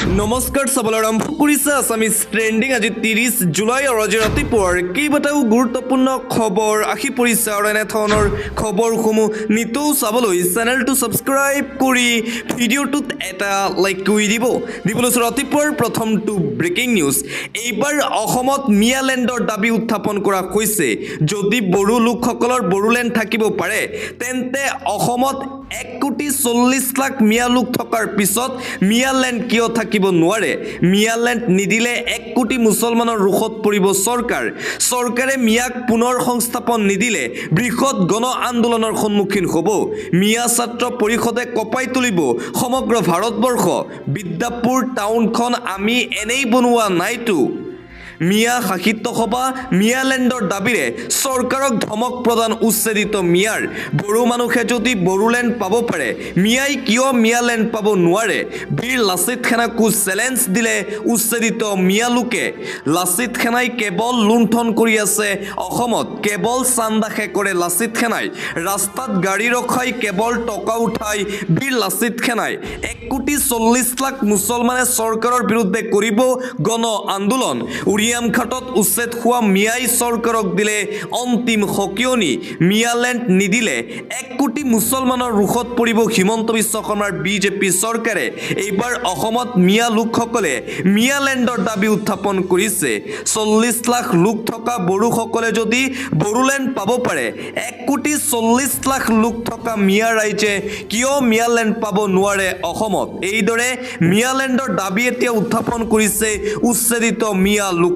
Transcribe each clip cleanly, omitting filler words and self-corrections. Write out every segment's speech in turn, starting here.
নমস্কাৰ চাবলৈ আৰম্ভ কৰিছে আছামিজ ট্ৰেণ্ডিং আজি 30 জুলাই আৰু আজি ৰাতিপুৱাৰ কেইবাটাও গুৰুত্বপূৰ্ণ খবৰ আহি পৰিছে আৰু এনেধৰণৰ খবৰসমূহ নিতৌ চাবলৈ চেনেলটো ছাবস্ক্ৰাইব কৰি ভিডিঅ'টোত এটা লাইক কৰি দিবলৈ ৰাতিপুৱাৰ প্ৰথমটো ব্ৰেকিং নিউজ এইবাৰ অসমত মিয়ালেণ্ডৰ দাবী উত্থাপন কৰা হৈছে যদি বড়ো লোকসকলৰ বড়োলেণ্ড থাকিব পাৰে তেন্তে অসমত 1,40,00,000 মিয়া লোক থকাৰ পিছত মিয়ালেণ্ড কিয় থাকিব নোৱাৰে মিয়ালেণ্ড নিদিলে 1 কোটি মুছলমানৰ ৰুখত পৰিব চৰকাৰে মিয়াক পুনৰ সংস্থাপন নিদিলে বৃহৎ গণ আন্দোলনৰ সন্মুখীন হ'ব মিয়া ছাত্ৰ পৰিষদে কপাই তুলিব সমগ্ৰ ভাৰতবৰ্ষ বিদ্যাপুৰ টাউনখন আমি এনেই বনোৱা নাইতো মিয়া সাহিত্য সভা মিয়ালেণ্ডৰ দাবীৰে চৰকাৰক ধমক প্ৰদান উচ্ছেদিত মিয়াৰ বড়ো মানুহে যদি বড়োলেণ্ড পাব পাৰে মিয়াই কিয় মিয়ালেণ্ড পাব নোৱাৰে বীৰ লাচিত সেনাকো চেলেঞ্জ দিলে উচ্ছেদিত মিয়া লোকে লাচিত সেনাই কেৱল লুণ্ঠন কৰি আছে অসমত কেৱল চান্দাখে কৰে লাচিত সেনাই ৰাস্তাত গাড়ী ৰখাই কেৱল টকা উঠাই বীৰ লাচিত সেনাই 1,40,00,000 মুছলমানে চৰকাৰৰ বিৰুদ্ধে কৰিব গণ আন্দোলন ঘাটত উচ্ছেদ হোৱা মিয়াই চৰকাৰক দিলে অন্তিম সকিয়নি মিয়ালেণ্ড নিদিলে 1 কোটি মুছলমানৰ ৰুখত পৰিব হিমন্ত বিশ্ব শৰ্মাৰ বিজেপি চৰকাৰে এইবাৰ অসমত মিয়া লোকসকলে মিয়ালেণ্ডৰ দাবী উত্থাপন কৰিছে 40 লাখ লোক থকা বড়োসকলে যদি বড়োলেণ্ড পাব পাৰে 1,40,00,000 লোক থকা মিয়া ৰাইজে কিয় মিয়ালেণ্ড পাব নোৱাৰে অসমত এইদৰে মিয়ালেণ্ডৰ দাবী এতিয়া উত্থাপন কৰিছে উচ্ছেদিত মিয়া লোকে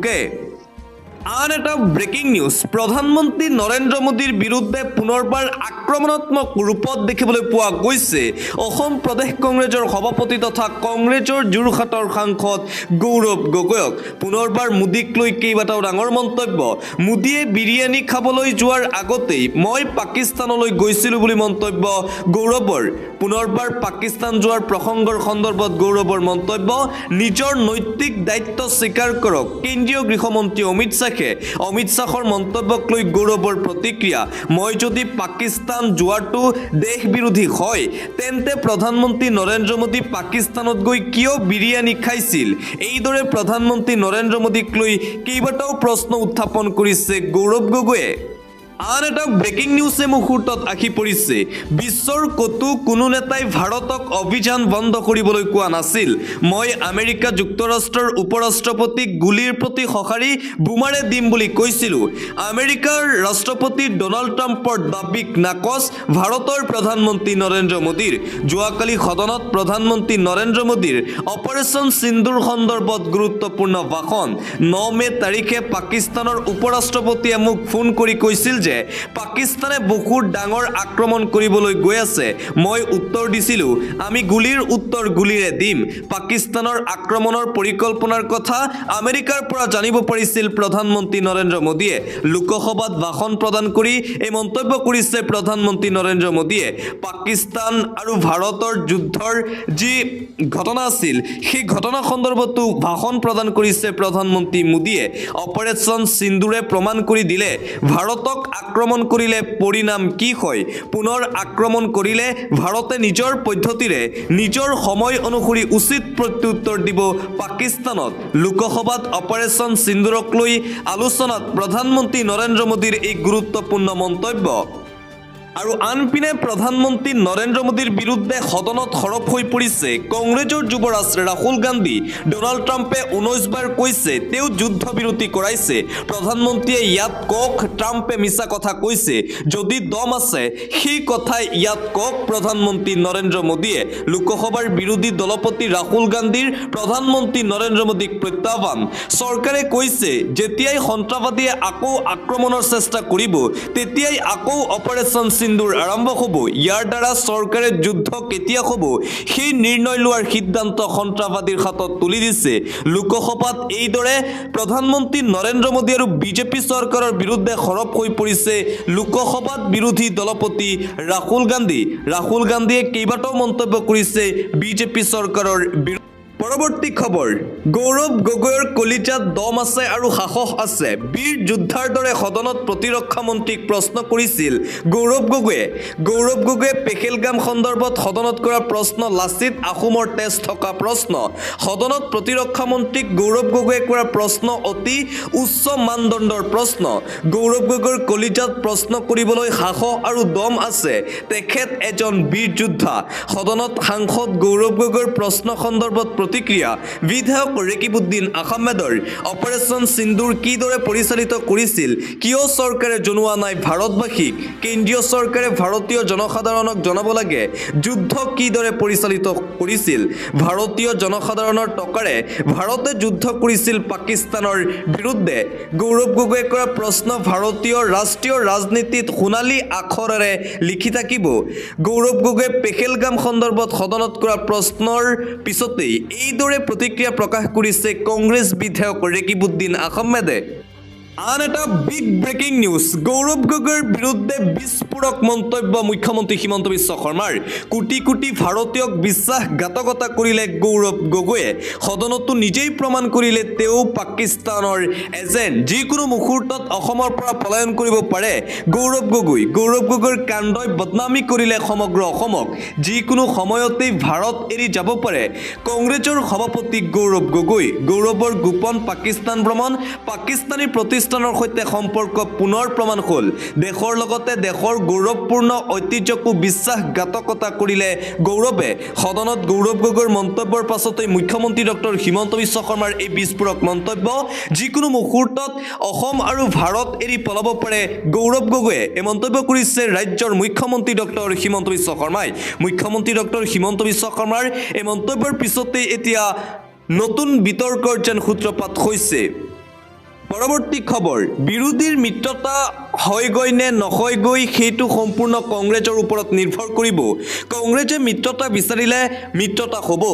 আন এটা ব্ৰেকিং নিউজ প্ৰধানমন্ত্ৰী নৰেন্দ্ৰ মোদীৰ বিৰুদ্ধে পুনৰবাৰ আক্ৰমণাত্মক ৰূপত দেখিবলৈ পোৱা গৈছে অসম প্ৰদেশ কংগ্ৰেছৰ সভাপতি তথা কংগ্ৰেছৰ যোৰহাটৰ সাংসদ গৌৰৱ গগৈক পুনৰবাৰ মোদীক লৈ কেইবাটাও ডাঙৰ মন্তব্য মোদীয়ে বিৰিয়ানী খাবলৈ যোৱাৰ আগতেই মই পাকিস্তানলৈ গৈছিলোঁ বুলি মন্তব্য গৌৰৱৰ পুনৰবাৰ পাকিস্তান যোৱাৰ প্ৰসংগৰ সন্দৰ্ভত গৌৰৱৰ মন্তব্য নিজৰ নৈতিক দায়িত্ব স্বীকাৰ কৰক কেন্দ্ৰীয় গৃহমন্ত্ৰী অমিত শাহৰ মন্তব্যক লৈ গৌৰৱৰ প্ৰতিক্ৰিয়া মই যদি পাকিস্তান যোৱাটো দেশ বিৰোধী হয় তেন্তে প্ৰধানমন্ত্ৰী নৰেন্দ্ৰ মোদী পাকিস্তানত গৈ কিয় বিৰিয়ানী খাইছিল এইদৰে প্ৰধানমন্ত্ৰী নৰেন্দ্ৰ মোদীক লৈ কেইবাটাও প্ৰশ্ন উত্থাপন কৰিছে গৌৰৱ গগৈয়ে আন এটা ব্ৰেকিং নিউজে মুহূৰ্তত আহি পৰিছে বিশ্বৰ কতো কোনো নেতাই ভাৰতক অভিযান বন্ধ কৰিবলৈ কোৱা নাছিল মই আমেৰিকা যুক্তৰাষ্ট্ৰৰ উপৰাষ্ট্ৰপতিক গুলীৰ প্ৰতি সঁহাৰি বোমাৰে দিম বুলি কৈছিলোঁ আমেৰিকাৰ ৰাষ্ট্ৰপতি ডনাল্ড ট্ৰাম্পৰ দাবীক নাকচ ভাৰতৰ প্ৰধানমন্ত্ৰী নৰেন্দ্ৰ মোদীৰ যোৱাকালি সদনত প্ৰধানমন্ত্ৰী নৰেন্দ্ৰ মোদীৰ অপাৰেশ্যন সিন্দুৰ সন্দৰ্ভত গুৰুত্বপূৰ্ণ ভাষণ 9 মে তাৰিখে পাকিস্তানৰ উপৰাষ্ট্ৰপতিয়ে মোক ফোন কৰি কৈছিল যে পাকিস্তানে বহুত ডাঙৰ আক্ৰমণ কৰিবলৈ গৈ আছে মই উত্তৰ দিছিলোঁ আমি গুলীৰ উত্তৰ গুলীৰে দিম পাকিস্তানৰ আক্ৰমণৰ পৰিকল্পনাৰ কথা আমেৰিকাৰ পৰা জানিব পাৰিছিল প্ৰধানমন্ত্ৰী নৰেন্দ্ৰ মোদীয়ে লোকসভাত ভাষণ প্ৰদান কৰি এই মন্তব্য কৰিছে প্ৰধানমন্ত্ৰী নৰেন্দ্ৰ মোদীয়ে পাকিস্তান আৰু ভাৰতৰ যুদ্ধৰ যি ঘটনা আছিল সেই ঘটনা সন্দৰ্ভতো ভাষণ প্ৰদান কৰিছে প্ৰধানমন্ত্ৰী মোদীয়ে অপাৰেশ্যন সিন্দুৰে প্ৰমাণ কৰি দিলে ভাৰতক আক্ৰমণ কৰিলে পৰিণাম কি হয় পুনৰ আক্ৰমণ কৰিলে ভাৰতে নিজৰ পদ্ধতিৰে নিজৰ সময় অনুসৰি উচিত প্ৰত্যুত্তৰ দিব পাকিস্তানত লোকসভাত অপাৰেশ্যন সিন্দুৰক লৈ আলোচনাত প্ৰধানমন্ত্ৰী নৰেন্দ্ৰ মোদীৰ এই গুৰুত্বপূৰ্ণ মন্তব্য আৰু আনপিনে প্ৰধানমন্ত্ৰী নৰেন্দ্ৰ মোদীৰ বিৰুদ্ধে সদনত সৰব হৈ পৰিছে কংগ্ৰেছৰ যুৱৰাজ ৰাহুল গান্ধী ডনাল্ড ট্ৰাম্পে 19 বাৰ কৈছে তেওঁ যুদ্ধবিৰতি কৰাইছে প্ৰধানমন্ত্ৰীয়ে ইয়াত কওক ট্ৰাম্পে মিছা কথা কৈছে যদি দম আছে সেই কথাই ইয়াত কওক প্ৰধানমন্ত্ৰী নৰেন্দ্ৰ মোদীয়ে লোকসভাৰ বিৰোধী দলপতি ৰাহুল গান্ধীৰ প্ৰধানমন্ত্ৰী নৰেন্দ্ৰ মোদীক প্ৰত্যাহ্বান চৰকাৰে কৈছে যেতিয়াই সন্ত্ৰাসবাদীয়ে আকৌ আক্ৰমণৰ চেষ্টা কৰিব তেতিয়াই আকৌ অপাৰেশ্যন সিন্দুৰ আৰম্ভ হ'ব ইয়াৰ দ্বাৰা চৰকাৰে যুদ্ধ কেতিয়া হ'ব সেই নিৰ্ণয় লোৱাৰ সিদ্ধান্ত সন্ত্ৰাসবাদীৰ হাতত তুলি দিছে লোকসভাত এইদৰে প্ৰধানমন্ত্ৰী নৰেন্দ্ৰ মোদী আৰু বিজেপি চৰকাৰৰ বিৰুদ্ধে সৰব হৈ পৰিছে লোকসভাত বিৰোধী দলপতি ৰাহুল গান্ধীয়ে কেইবাটাও মন্তব্য কৰিছে বিজেপি চৰকাৰৰ পৰৱৰ্তী খবৰ গৌৰৱ গগৈৰ কলিজাত দম আছে আৰু সাহস আছে বীৰ যোদ্ধাৰ দৰে সদনত প্ৰতিৰক্ষা মন্ত্ৰীক প্ৰশ্ন কৰিছিল গৌৰৱ গগৈয়ে পেহেলগাম সন্দৰ্ভত সদনত কৰা প্ৰশ্ন লাচিত আহোমৰ তেজ থকা প্ৰশ্ন সদনত প্ৰতিৰক্ষা মন্ত্ৰীক গৌৰৱ গগৈয়ে কৰা প্ৰশ্ন অতি উচ্চ মানদণ্ডৰ প্ৰশ্ন গৌৰৱ গগৈৰ কলিজাত প্ৰশ্ন কৰিবলৈ সাহস আৰু দম আছে তেখেত এজন বীৰ যোদ্ধা সদনত সাংসদ গৌৰৱ গগৈৰ প্ৰশ্ন সন্দৰ্ভত প্ৰতিক্ৰিয়া বিধায়ক ৰেকিবুদ্দিন আহমেদৰ অপাৰেশ্যন সিন্দুৰ কিদৰে পৰিচালিত কৰিছিল কিয় চৰকাৰে জনোৱা নাই ভাৰতবাসীক কেন্দ্ৰীয় চৰকাৰে ভাৰতীয় জনসাধাৰণক জনাব লাগে যুদ্ধ কিদৰে পৰিচালিত কৰিছিল ভাৰতীয় জনসাধাৰণৰ টকাৰে ভাৰতে যুদ্ধ কৰিছিল পাকিস্তানৰ বিৰুদ্ধে গৌৰৱ গগৈয়ে কৰা প্ৰশ্ন ভাৰতীয় ৰাষ্ট্ৰীয় ৰাজনীতিত সোণালী আখৰেৰে লিখি থাকিব গৌৰৱ গগৈয়ে পেহেলগাম সন্দৰ্ভত সদনত কৰা প্ৰশ্নৰ পিছতেই এইদৰে প্ৰতিক্ৰিয়া প্ৰকাশ কৰিছে কংগ্ৰেছ বিধায়ক ৰেকিবুদ্দিন আহমেদে আন এটা বিগ ব্ৰেকিং নিউজ গৌৰৱ গগৈৰ বিৰুদ্ধে বিস্ফোৰক মন্তব্য মুখ্যমন্ত্ৰী হিমন্ত বিশ্ব শৰ্মাৰ কোটি কোটি ভাৰতীয়ক বিশ্বাসঘাতকতা কৰিলে গৌৰৱ গগৈয়ে সদনতো নিজেই প্ৰমাণ কৰিলে তেওঁ পাকিস্তানৰ এজেণ্ট যিকোনো মুহূৰ্তত অসমৰ পৰা পলায়ন কৰিব পাৰে গৌৰৱ গগৈৰ কাণ্ডই বদনামী কৰিলে সমগ্ৰ অসমক যিকোনো সময়তেই ভাৰত এৰি যাব পাৰে কংগ্ৰেছৰ সভাপতি গৌৰৱৰ গোপন পাকিস্তান ভ্ৰমণ পাকিস্তানী প্ৰতিষ্ঠানৰ সৈতে সম্পৰ্ক পুনৰ প্ৰমাণ হ'ল দেশৰ লগতে দেশৰ গৌৰৱপূৰ্ণ ঐতিহ্যকো বিশ্বাসঘাতকতা কৰিলে গৌৰৱে সদনত গৌৰৱ গগৈৰ মন্তব্যৰ পাছতে মুখ্যমন্ত্ৰী ডক্টৰ হিমন্ত বিশ্ব শৰ্মাৰ এই বিস্ফোৰক মন্তব্য যিকোনো মুহূৰ্তত অসম আৰু ভাৰত এৰি পলাব পাৰে গৌৰৱ গগৈয়ে এই মন্তব্য কৰিছে ৰাজ্যৰ মুখ্যমন্ত্ৰী ডক্টৰ হিমন্ত বিশ্ব শৰ্মাই মুখ্যমন্ত্ৰী ডক্টৰ হিমন্ত বিশ্ব শৰ্মাৰ এই মন্তব্যৰ পিছতে এতিয়া নতুন বিতৰ্কৰ যেন সূত্ৰপাত হৈছে পৰৱৰ্তী খবৰ বিৰোধীৰ মিত্ৰতা হয়গৈ নে নহয়গৈ সেইটো সম্পূৰ্ণ কংগ্ৰেছৰ ওপৰত নিৰ্ভৰ কৰিব কংগ্ৰেছে মিত্ৰতা বিচাৰিলে মিত্ৰতা হ'ব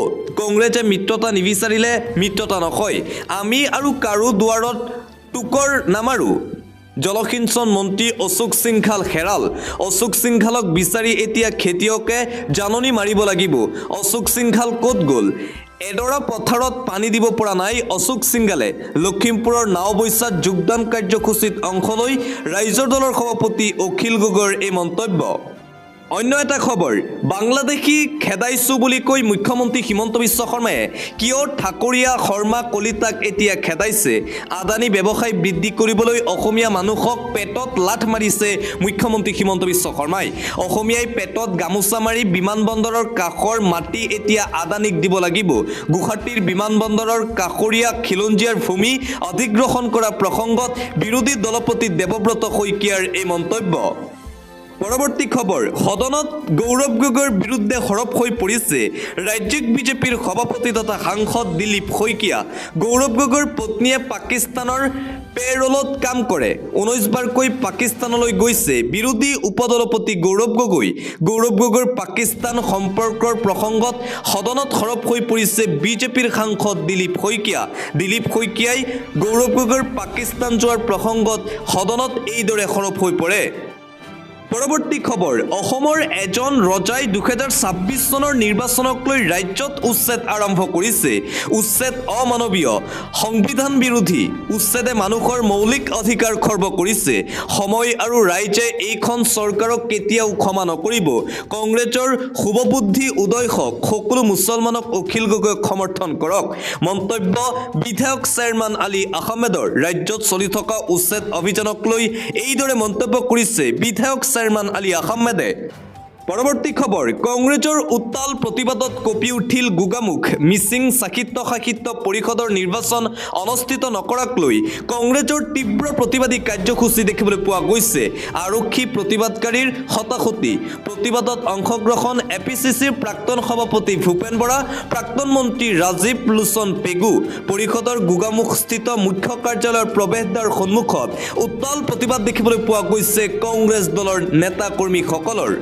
কংগ্ৰেছে মিত্ৰতা নিবিচাৰিলে মিত্ৰতা নহয় আমি আৰু কাৰো দুৱাৰত টুকৰ নামাৰো জলসিঞ্চন মন্ত্ৰী অশোক সিংঘাল হেৰাল অশোক সিংঘালক বিচাৰি এতিয়া খেতিয়কে জাননী মাৰিব লাগিব অশোক সিংঘাল ক'ত গ'ল এডৰা পথাৰত পানী দিব পৰা নাই অশোক সিংঘালে লখিমপুৰৰ নাওবৈচাত যোগদান কাৰ্যসূচীত অংশ লৈ ৰাইজৰ দলৰ সভাপতি অখিল গগৈৰ এই মন্তব্য অন্য এটা খবৰ বাংলাদেশী খেদাইছো বুলি কৈ মুখ্যমন্ত্ৰী হিমন্ত বিশ্ব শৰ্মাই কিয় ঠাকুৰীয়া শৰ্মা কলিতাক এতিয়া খেদাইছে আদানী ব্যৱসায় বৃদ্ধি কৰিবলৈ অসমীয়া মানুহক পেটত লাঠ মাৰিছে মুখ্যমন্ত্ৰী হিমন্ত বিশ্ব শৰ্মাই অসমীয়াই পেটত গামোচা মাৰি বিমানবন্দৰৰ কাষৰ মাটি এতিয়া আদানীক দিব লাগিব গুৱাহাটীৰ বিমানবন্দৰৰ কাষৰীয়া খিলঞ্জীয়াৰ ভূমি অধিগ্ৰহণ কৰা প্ৰসংগত বিৰোধী দলপতি দেৱব্ৰত শইকীয়াৰ এই মন্তব্য পৰৱৰ্তী খবৰ সদনত গৌৰৱ গগৈৰ বিৰুদ্ধে সৰব হৈ পৰিছে ৰাজ্যিক বিজেপিৰ সভাপতি তথা সাংসদ দিলীপ শইকীয়া গৌৰৱ গগৈৰ পত্নীয়ে পাকিস্তানৰ পেৰলত কাম কৰে 19 বাৰকৈ পাকিস্তানলৈ গৈছে বিৰোধী উপদলপতি গৌৰৱ গগৈৰ পাকিস্তান সম্পৰ্কৰ প্ৰসংগত সদনত সৰব হৈ পৰিছে বিজেপিৰ সাংসদ দিলীপ শইকীয়াই গৌৰৱ গগৈৰ পাকিস্তান যোৱাৰ প্ৰসংগত সদনত এইদৰে সৰব হৈ পৰে পৰৱৰ্তী খবৰ অসমৰ এজন ৰজাই 2026 চনৰ নিৰ্বাচনক লৈ ৰাজ্যত উচ্ছেদ আৰম্ভ কৰিছে উচ্ছেদ অমানৱীয় সংবিধান বিৰোধী উচ্ছেদে মানুহৰ মৌলিক অধিকাৰ খৰ্ব কৰিছে সময় আৰু ৰাইজে এইখন চৰকাৰক কেতিয়াও ক্ষমা নকৰিব কংগ্ৰেছৰ শুভবুদ্ধি উদয় হওক সকলো মুছলমানক অখিল গগৈক সমৰ্থন কৰক মন্তব্য বিধায়ক চেয়াৰমেন আলী আহমেদৰ ৰাজ্যত চলি থকা উচ্ছেদ অভিযানক লৈ এইদৰে মন্তব্য কৰিছে বিধায়ক চেয়াৰমেন আলী আহমেদে পৰৱৰ্তী খবৰ কংগ্ৰেছৰ উত্তাল প্ৰতিবাদত কঁপি উঠিল গোগামুখ মিচিং সাহিত্য পৰিষদৰ নিৰ্বাচন অনুষ্ঠিত নকৰাক লৈ কংগ্ৰেছৰ তীব্ৰ প্ৰতিবাদী কাৰ্যসূচী দেখিবলৈ পোৱা গৈছে আৰক্ষী প্ৰতিবাদকাৰীৰ হতাশতি প্ৰতিবাদত অংশগ্ৰহণ এপিচিচিৰ প্ৰাক্তন সভাপতি ভূপেন বৰা প্ৰাক্তন মন্ত্ৰী ৰাজীৱ লোচন পেগু পৰিষদৰ গোগামুখস্থিত মুখ্য কাৰ্যালয়ৰ প্ৰৱেশদ্বাৰ সন্মুখত উত্তাল প্ৰতিবাদ দেখিবলৈ পোৱা গৈছে কংগ্ৰেছ দলৰ নেতা কৰ্মীসকলৰ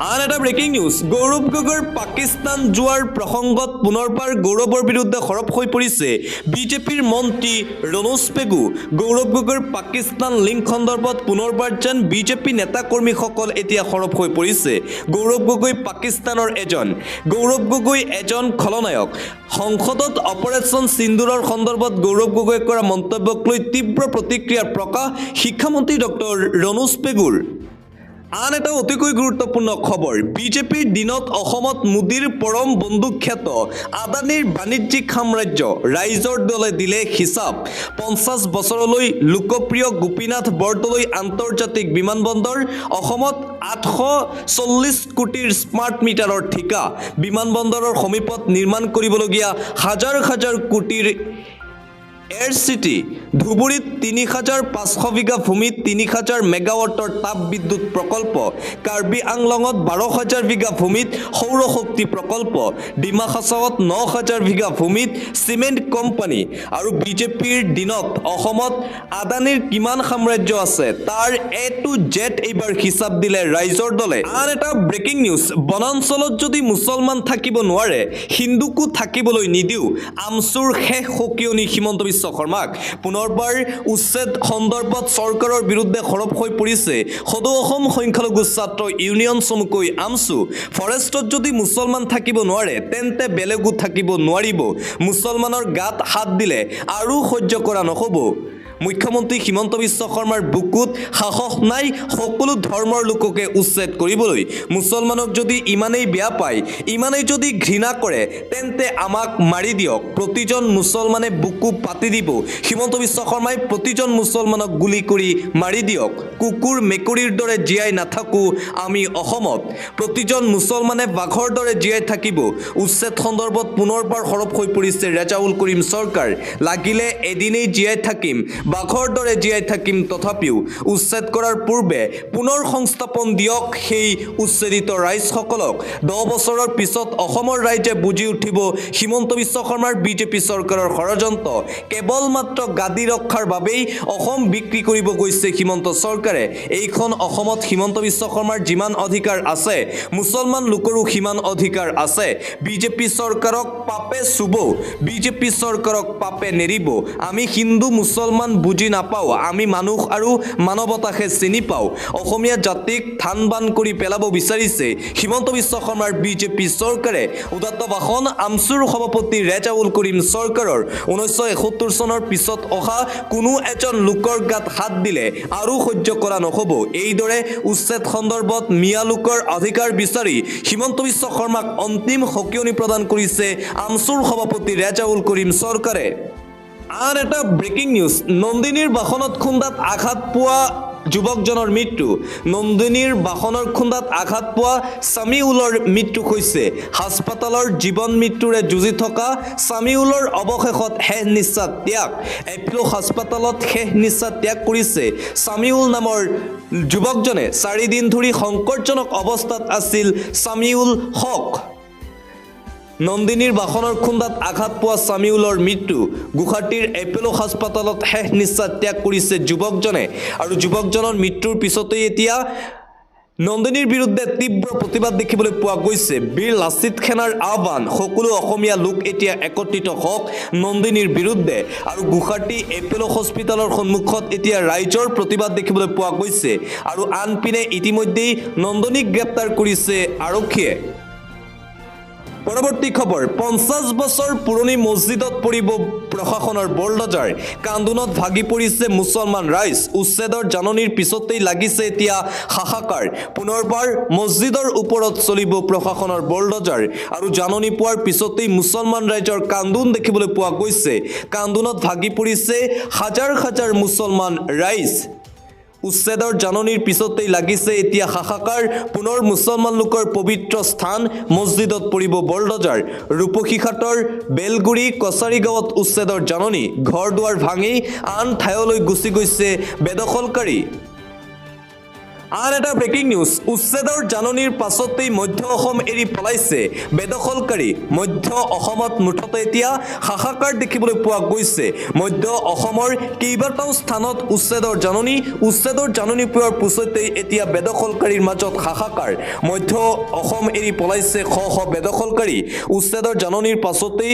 আন এটা ব্ৰেকিং নিউজ গৌৰৱ গগৈৰ পাকিস্তান যোৱাৰ প্ৰসংগত পুনৰবাৰ গৌৰৱৰ বিৰুদ্ধে সৰব হৈ পৰিছে বিজেপিৰ মন্ত্ৰী ৰণোজ পেগু গৌৰৱ গগৈৰ পাকিস্তান লিংক সন্দৰ্ভত পুনৰবাৰ যেন বিজেপি নেতাকৰ্মীসকল এতিয়া সৰব হৈ পৰিছে গৌৰৱ গগৈ পাকিস্তানৰ এজন খলনায়ক সংসদত অপাৰেশ্যন সিন্দুৰৰ সন্দৰ্ভত গৌৰৱ গগৈয়ে কৰা মন্তব্যক লৈ তীব্ৰ প্ৰতিক্ৰিয়াৰ প্ৰকাশ শিক্ষামন্ত্ৰী ডক্টৰ ৰণোজ পেগুৰ আন এটা অতিকৈ গুৰুত্বপূৰ্ণ খবৰ বিজেপিৰ দিনত অসমত মোদীৰ পৰম বন্ধুখ্যাত আদানীৰ বাণিজ্যিক সাম্ৰাজ্য ৰাইজৰ দলে দিলে হিচাপ 50 বছৰলৈ লোকপ্ৰিয় গোপীনাথ বৰদলৈ আন্তৰ্জাতিক বিমানবন্দৰ অসমত 840 কোটিৰ স্মাৰ্ট মিটাৰৰ ঠিকা বিমানবন্দৰৰ সমীপত নিৰ্মাণ কৰিবলগীয়া হাজাৰ হাজাৰ কোটিৰ এয়াৰ সিটি ধুবুৰীত 3500 বিঘা ভূমিত 3000 মেগাৱাটৰ তাপ বিদ্যুৎ প্ৰকল্প কাৰ্বি আংলঙত 12000 বিঘা ভূমিত সৌৰ শক্তি প্ৰকল্প ডিমা হাছাওত 9000 বিঘা ভূমিত সিমেণ্ট কোম্পানী আৰু বিজেপিৰ দিনত অসমত আদানীৰ কিমান সাম্ৰাজ্য আছে তাৰ এ টু জেড এইবাৰ হিচাপ দিলে ৰাইজৰ দলে আন এটা ব্ৰেকিং নিউজ বনাঞ্চলত যদি মুছলমান থাকিব নোৱাৰে হিন্দুকো থাকিবলৈ নিদিও আমচুৰ শেষ সকিয়নি হিমন্ত বিশ্ব শৰ্মাক পুনৰবাৰ উচ্ছেদ সন্দৰ্ভত চৰকাৰৰ বিৰুদ্ধে সৰব হৈ পৰিছে সদৌ অসম সংখ্যালঘু ছাত্ৰ ইউনিয়ন চমুকৈ আমচু ফৰেষ্টত যদি মুছলমান থাকিব নোৱাৰে তেন্তে বেলেগো থাকিব নোৱাৰিব মুছলমানৰ গাত হাত দিলে আৰু সহ্য কৰা নহ'ব মুখ্যমন্ত্ৰী হিমন্ত বিশ্ব শৰ্মাৰ বুকুত সাহস নাই সকলো ধৰ্মৰ লোককে উচ্ছেদ কৰিবলৈ মুছলমানক যদি ইমানেই বেয়া পায় ইমানেই যদি ঘৃণা কৰে তেন্তে আমাক মাৰি দিয়ক প্ৰতিজন মুছলমানে বুকু পাতি দিব হিমন্ত বিশ্ব শৰ্মাই প্ৰতিজন মুছলমানক গুলি কৰি মাৰি দিয়ক কুকুৰ মেকুৰীৰ দৰে জীয়াই নাথাকো আমি অসমত প্ৰতিজন মুছলমানে বাঘৰ দৰে জীয়াই থাকিব উচ্ছেদ সন্দৰ্ভত পুনৰবাৰ সৰব হৈ পৰিছে ৰেজাউল কৰিম চৰকাৰ লাগিলে এদিনেই জীয়াই থাকিম বাঘৰ দৰে জীয়াই থাকিম তথাপিও উচ্ছেদ কৰাৰ পূৰ্বে পুনৰ সংস্থাপন দিয়ক সেই উচ্ছেদিত ৰাইজসকলক 10 বছৰৰ পিছত অসমৰ ৰাইজে বুজি উঠিব হিমন্ত বিশ্ব শৰ্মাৰ বিজেপি চৰকাৰৰ ষড়যন্ত্ৰ কেৱল মাত্ৰ গাদী ৰক্ষাৰ বাবেই অসম বিক্ৰী কৰিব গৈছে হিমন্ত চৰকাৰে এইখন অসমত হিমন্ত বিশ্ব শৰ্মাৰ যিমান অধিকাৰ আছে মুছলমান লোকৰো সিমান অধিকাৰ আছে বিজেপি চৰকাৰক পাপে চুব বিজেপি চৰকাৰক পাপে নেৰিব আমি হিন্দু মুছলমান বুজি নাপাওঁ আমি মানুহ আৰু মানৱতাকে চিনি পাওঁ অসমীয়া জাতিক থান বান কৰি পেলাব বিচাৰিছে হিমন্ত বিশ্ব শৰ্মাৰ বিজেপি চৰকাৰে উদাত্ত ভাষণ আমচুৰ সভাপতি ৰেজাউল কৰিম চৰকাৰৰ 1971 চনৰ পিছত অহা কোনো এজন লোকৰ গাত হাত দিলে আৰু সহ্য কৰা নহ'ব এইদৰে উচ্ছেদ সন্দৰ্ভত মিয়া লোকৰ অধিকাৰ বিচাৰি হিমন্ত বিশ্ব শৰ্মাক অন্তিম সকিয়নি প্ৰদান কৰিছে আমচুৰ সভাপতি ৰেজাউল কৰিম চৰকাৰে আন এটা ব্ৰেকিং নিউজ নন্দিনীৰ বাহনত খুন্দাত আঘাত পোৱা যুৱকজনৰ মৃত্যু নন্দিনীৰ বাহনৰ খুন্দাত আঘাত পোৱা সামিউলৰ মৃত্যু হৈছে হাস্পাতালৰ জীৱন মৃত্যুৰে যুঁজি থকা সামিউলৰ অৱশেষত শেষ নিশ্বাস ত্যাগ এপলো হাস্পাতালত শেষ নিশ্বাস ত্যাগ কৰিছে সামিউল নামৰ যুৱকজনে 4 দিন ধৰি সংকটজনক অৱস্থাত আছিল সামিউল হক নন্দিনীৰ বাহনৰ খুন্দাত আঘাত পোৱা সামিউলৰ মৃত্যু গুৱাহাটীৰ এপলো হাস্পাতালত শেষ নিশ্বাস ত্যাগ কৰিছে যুৱকজনে আৰু যুৱকজনৰ মৃত্যুৰ পিছতেই এতিয়া নন্দিনীৰ বিৰুদ্ধে তীব্ৰ প্ৰতিবাদ দেখিবলৈ পোৱা গৈছে বীৰ লাচিত সেনাৰ আহ্বান সকলো অসমীয়া লোক এতিয়া একত্ৰিত হওক নন্দিনীৰ বিৰুদ্ধে আৰু গুৱাহাটী এপলো হস্পিটালৰ সন্মুখত এতিয়া ৰাইজৰ প্ৰতিবাদ দেখিবলৈ পোৱা গৈছে আৰু আনপিনে ইতিমধ্যেই নন্দিনীক গ্ৰেপ্তাৰ কৰিছে আৰক্ষীয়ে পৰৱৰ্তী খবৰ 50 বছৰ পুৰণি মছজিদত পৰিব প্ৰশাসনৰ বলডজাৰ কান্দোনত ভাগি পৰিছে মুছলমান ৰাইজ উচ্ছেদৰ জাননীৰ পিছতেই লাগিছে এতিয়া হাহাকাৰ পুনৰবাৰ মছজিদৰ ওপৰত চলিব প্ৰশাসনৰ বলডজাৰ আৰু জাননী পোৱাৰ পিছতেই মুছলমান ৰাইজৰ কান্দোন দেখিবলৈ পোৱা গৈছে কান্দোনত ভাগি পৰিছে হাজাৰ হাজাৰ মুছলমান ৰাইজ উচ্ছেদৰ জাননীৰ পিছতেই লাগিছে এতিয়া হাহাকাৰ পুনৰ মুছলমান লোকৰ পবিত্ৰ স্থান মছজিদত পৰিব বলডজাৰ ৰূপসীঘাটৰ বেলগুৰি কছাৰী গাঁৱত উচ্ছেদৰ জাননী ঘৰ দুৱাৰ ভাঙি আন ঠাইলৈ গুচি গৈছে বেদখলকাৰী আন এটা ব্ৰেকিং নিউজ উচ্ছেদৰ জাননীৰ পাছতেই মধ্য অসম এৰি পলাইছে বেদখলকাৰী মধ্য অসমত মুঠতে এতিয়া হাহাকাৰ দেখিবলৈ পোৱা গৈছে মধ্য অসমৰ কেইবাটাও স্থানত উচ্ছেদৰ জাননী পোৱাৰ পিছতেই এতিয়া বেদখলকাৰীৰ মাজত হাহাকাৰ মধ্য অসম এৰি পলাইছে শ শ বেদখলকাৰী উচ্ছেদৰ জাননীৰ পাছতেই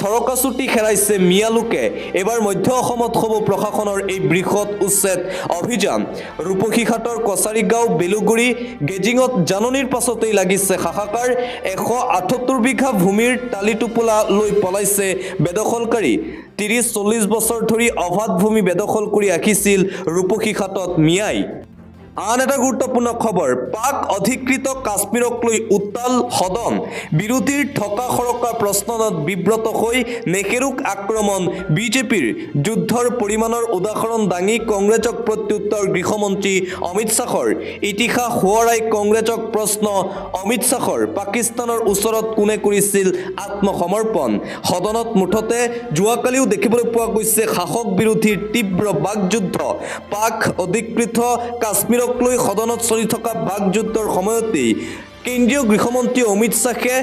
থৰকাচুটি খেৰাইছে মিয়ালোকে এবাৰ মধ্য অসমত হ'ব প্ৰশাসনৰ এই বৃহৎ উচ্ছেদ অভিযান ৰূপসীঘাটৰ কছাৰীগাঁও বেলুগুৰি গেজিঙত জাননীৰ পাছতেই লাগিছে হাহাকাৰ 178 বিঘা ভূমিৰ টালিটোপোলা লৈ পলাইছে বেদখলকাৰী 30-40 বছৰ ধৰি অবাধ ভূমি বেদখল কৰি ৰাখিছিল ৰূপসীঘাটত মিয়াই আন এটা গুৰুত্বপূৰ্ণ খবৰ পাক অধিকৃত কাশ্মীৰক লৈ উত্তাল সদন বিৰোধীৰ থকা সৰকাৰ প্ৰশ্নত বিব্ৰত হৈ নেহেৰুক আক্ৰমণ বিজেপিৰ যুদ্ধৰ পৰিমাণৰ উদাহৰণ দাঙি কংগ্ৰেছক প্ৰত্যুত্তৰ গৃহমন্ত্ৰী অমিত শ্বাহৰ ইতিহাস সোঁৱৰাই কংগ্ৰেছক প্ৰশ্ন অমিত শ্বাহৰ পাকিস্তানৰ ওচৰত কোনে কৰিছিল আত্মসমৰ্পণ সদনত মুঠতে যোৱাকালিও দেখিবলৈ পোৱা গৈছে শাসক বিৰোধীৰ তীব্ৰ বাকযুদ্ধ পাক অধিকৃত কাশ্মীৰক লৈ সদনত চলি থকা বাকযুদ্ধৰ সময়তেই কেন্দ্ৰীয় গৃহমন্ত্ৰী অমিত শ্বাহে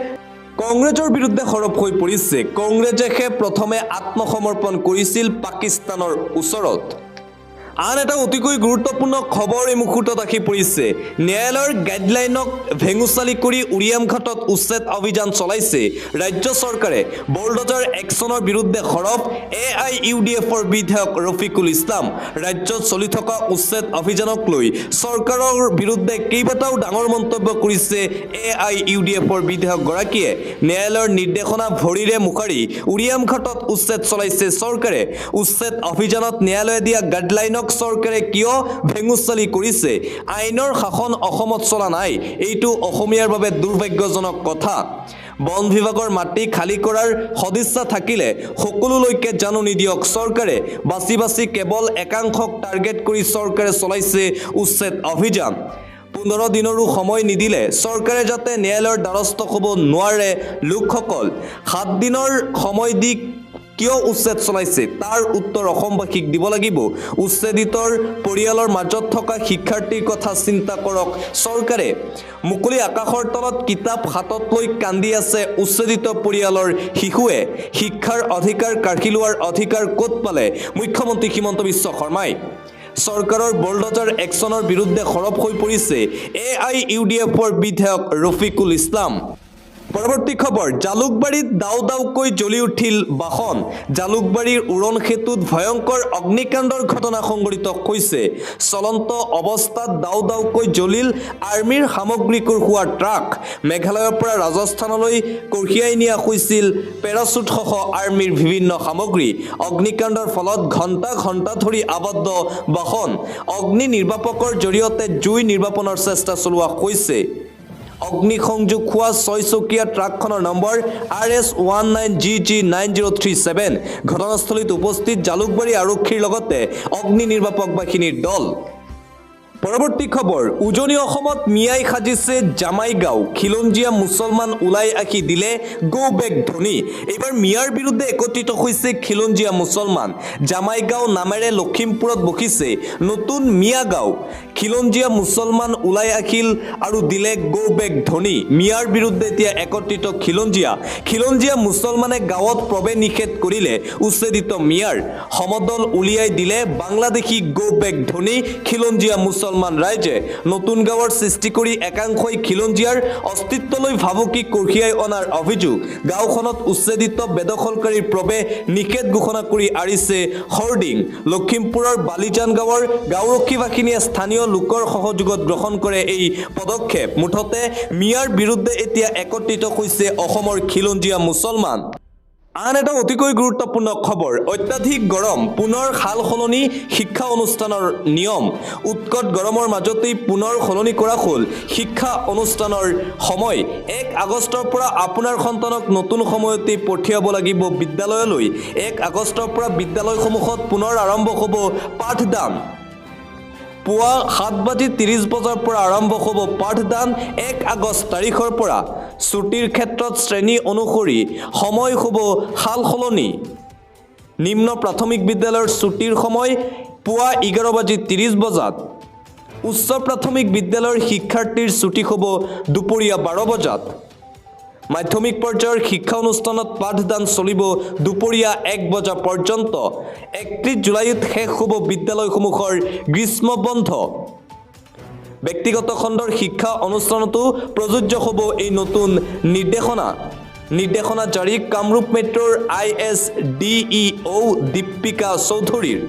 কংগ্ৰেছৰ বিৰুদ্ধে সৰব হৈ পৰিছে কংগ্ৰেছে প্ৰথমে আত্মসমৰ্পণ কৰিছিল পাকিস্তানৰ ওচৰত আন এটা অতিকৈ গুৰুত্বপূৰ্ণ খবৰ এই মুহূৰ্তত আহি পৰিছে ন্যায়ালয়ৰ গাইডলাইনক ভেঙুচালি কৰি উৰিয়ামঘাটত উচ্ছেদ অভিযান চলাইছে ৰাজ্য চৰকাৰে বলডজাৰ একশ্যনৰ বিৰুদ্ধে সৰব AIUDFৰ বিধায়ক ৰফিকুল ইছলাম ৰাজ্যত চলি থকা উচ্ছেদ অভিযানক লৈ চৰকাৰৰ বিৰুদ্ধে কেইবাটাও ডাঙৰ মন্তব্য কৰিছে AIUDFৰ বিধায়কগৰাকীয়ে ন্যায়ালয়ৰ নিৰ্দেশনা ভৰিৰে মুখাৰি উৰিয়ামঘাটত উচ্ছেদ চলাইছে চৰকাৰে উচ্ছেদ অভিযানত ন্যায়ালয়ে দিয়া গাইডলাইনক চৰকাৰে কিয় ভেঙুচালি কৰিছে আইনৰ শাসন অসমত চলা নাই এইটো অসমীয়াৰ বাবে দুৰ্ভাগ্যজনক কথা বন বিভাগৰ মাটি খালী কৰাৰ সদিচ্ছা থাকিলে সকলোলৈকে জাননী দিয়ক চৰকাৰে বাছি বাছি কেৱল একাংশক টাৰ্গেট কৰি চৰকাৰে চলাইছে উচ্ছেদ অভিযান 15 দিনৰো সময় নিদিলে চৰকাৰে যাতে ন্যায়ালয়ৰ দ্বাৰস্থ হ'ব নোৱাৰে লোকসকল 7 দিনৰ সময় দি কিয় উচ্ছেদ চলাইছে তাৰ উত্তৰ অসমবাসীক দিব লাগিব উচ্ছেদিতৰ পৰিয়ালৰ মাজত থকা শিক্ষাৰ্থীৰ কথা চিন্তা কৰক চৰকাৰে মুকলি আকাশৰ তলত কিতাপ হাতত লৈ কান্দি আছে উচ্ছেদিত পৰিয়ালৰ শিশুৱে শিক্ষাৰ অধিকাৰ কাঢ়ি লোৱাৰ অধিকাৰ ক'ত পালে মুখ্যমন্ত্ৰী হিমন্ত বিশ্ব শৰ্মাই চৰকাৰৰ বলডজাৰ একশ্যনৰ বিৰুদ্ধে সৰব হৈ পৰিছে AIUDFৰ বিধায়ক ৰফিকুল ইছলাম পৰৱৰ্তী খবৰ জালুকবাৰীত দাও দাওকৈ জ্বলি উঠিল বাহন জালুকবাৰীৰ উৰণ সেতুত ভয়ংকৰ অগ্নিকাণ্ডৰ ঘটনা সংঘটিত হৈছে চলন্ত অৱস্থাত দাও দাওকৈ জ্বলিল আৰ্মিৰ সামগ্ৰী কঢ়িওৱা ট্ৰাক মেঘালয়ৰ পৰা ৰাজস্থানলৈ কঢ়িয়াই নিয়া হৈছিল পেৰাচুটসহ আৰ্মিৰ বিভিন্ন সামগ্ৰী অগ্নিকাণ্ডৰ ফলত ঘণ্টা ঘণ্টা ধৰি আবদ্ধ বাহন অগ্নি নিৰ্বাপকৰ জৰিয়তে জুই নিৰ্বাপনৰ চেষ্টা চলোৱা হৈছে অগ্নিসংযোগ হোৱা 6 চকীয়া ট্ৰাকখনৰ নম্বৰ RS19GG9037 ঘটনাস্থলীত উপস্থিত জালুকবাৰী আৰক্ষীৰ লগতে অগ্নি নিৰ্বাপক বাহিনীৰ দল পৰৱৰ্তী খবৰ উজনি অসমত মিয়াই সাজিছে জামাইগাঁও খিলঞ্জীয়া মুছলমান ওলাই আহি দিলে গো বেক ধ্বনি এইবাৰ মিয়াৰ বিৰুদ্ধে একত্ৰিত হৈছে খিলঞ্জীয়া মুছলমান জামাইগাঁও নামেৰে লখিমপুৰত বহিছে নতুন মিয়া গাঁও খিলঞ্জীয়া মুছলমান ওলাই আহিল আৰু দিলে গো বেক ধ্বনি মিয়াৰ বিৰুদ্ধে এতিয়া একত্ৰিত খিলঞ্জীয়া মুছলমানে গাঁৱত প্ৰৱেশ নিষেধ কৰিলে উচ্ছেদিত মিয়াৰ সমদল উলিয়াই দিলে বাংলাদেশী গো বেক ধ্বনি খিলঞ্জীয়া মুছলমান ৰাইজে নতুন গাঁৱৰ সৃষ্টি কৰি একাংশই খিলঞ্জীয়াৰ অস্তিত্বলৈ ভাবুকি কঢ়িয়াই অনাৰ অভিযোগ গাঁওখনত উচ্ছেদিত বেদখলকাৰীৰ প্ৰৱেশ নিষেধ ঘোষণা কৰি আৰিছে হৰ্ডিং লখিমপুৰৰ বালিজান গাঁৱৰ গাঁওৰক্ষী বাহিনীয়ে স্থানীয় লোকৰ সহযোগত গ্ৰহণ কৰে এই পদক্ষেপ মুঠতে মিয়াৰ বিৰুদ্ধে এতিয়া একত্ৰিত হৈছে অসমৰ খিলঞ্জীয়া মুছলমান আন এটা অতিকৈ গুৰুত্বপূৰ্ণ খবৰ অত্যাধিক গৰম পুনৰ হাল সলনি শিক্ষা অনুষ্ঠানৰ নিয়ম উৎকট গৰমৰ মাজতেই পুনৰ সলনি কৰা হ'ল শিক্ষা অনুষ্ঠানৰ সময় 1 আগষ্টৰ পৰা আপোনাৰ সন্তানক নতুন সময়তে পঠিয়াব লাগিব বিদ্যালয়লৈ 1 আগষ্টৰ পৰা বিদ্যালয়সমূহত পুনৰ আৰম্ভ হ'ব পাঠদান পুৱা 7:30 বজাৰ পৰা আৰম্ভ হ'ব পাঠদান 1 আগষ্ট তাৰিখৰ পৰা ছুটিৰ ক্ষেত্ৰত শ্ৰেণী অনুসৰি সময় হ'ব হাল সলনি নিম্ন প্ৰাথমিক বিদ্যালয়ৰ ছুটিৰ সময় পুৱা 11:30 বজাত উচ্চ প্ৰাথমিক বিদ্যালয়ৰ শিক্ষাৰ্থীৰ ছুটি হ'ব দুপৰীয়া 12 বজাত মাধ্যমিক পৰ্যায়ৰ শিক্ষা অনুষ্ঠানত পাঠদান চলিব দুপৰীয়া 1 বজা পৰ্যন্ত 31 জুলাইত শেষ হ'ব বিদ্যালয়সমূহৰ গ্ৰীষ্ম বন্ধ ব্যক্তিগত খণ্ডৰ শিক্ষা অনুষ্ঠানতো প্ৰযোজ্য হ'ব এই নতুন নিৰ্দেশনা জাৰি কামৰূপ মেট্ৰৰ ISDEO দীপিকা চৌধুৰীৰ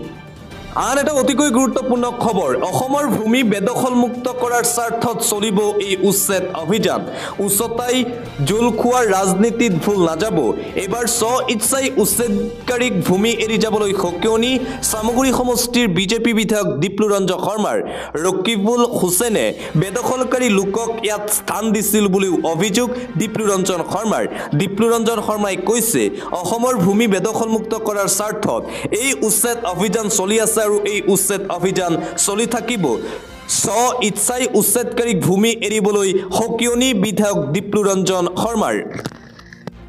আন এটা অতিকৈ গুৰুত্বপূৰ্ণ খবৰ অসমৰ ভূমি বেদখলমুক্ত কৰাৰ স্বাৰ্থত চলিব এই উচ্ছেদ অভিযান উচ্চতাই জোল খোৱাৰ ৰাজনীতিত ভুল নাযাব এবাৰ ইচ্ছাই উচ্ছেদকাৰীক ভূমি এৰি যাবলৈ সকিয়নি সামগুৰি সমষ্টিৰ বিজেপি বিধায়ক দীপ্লুৰঞ্জন শৰ্মাৰ ৰকিবুল হুছেইনে বেদখলকাৰী লোকক ইয়াত স্থান দিছিল বুলিও অভিযোগ দীপ্লুৰঞ্জন শৰ্মাই কৈছে অসমৰ ভূমি বেদখলমুক্ত কৰাৰ স্বাৰ্থত এই উচ্ছেদ অভিযান চলি আছে আৰু এই উচ্ছেদ অভিযান চলি থাকিব ইচ্ছাই উচ্ছেদকাৰীক ভূমি এৰিবলৈ সকিয়নি বিধায়ক দীপ্লুৰঞ্জন শৰ্মাৰ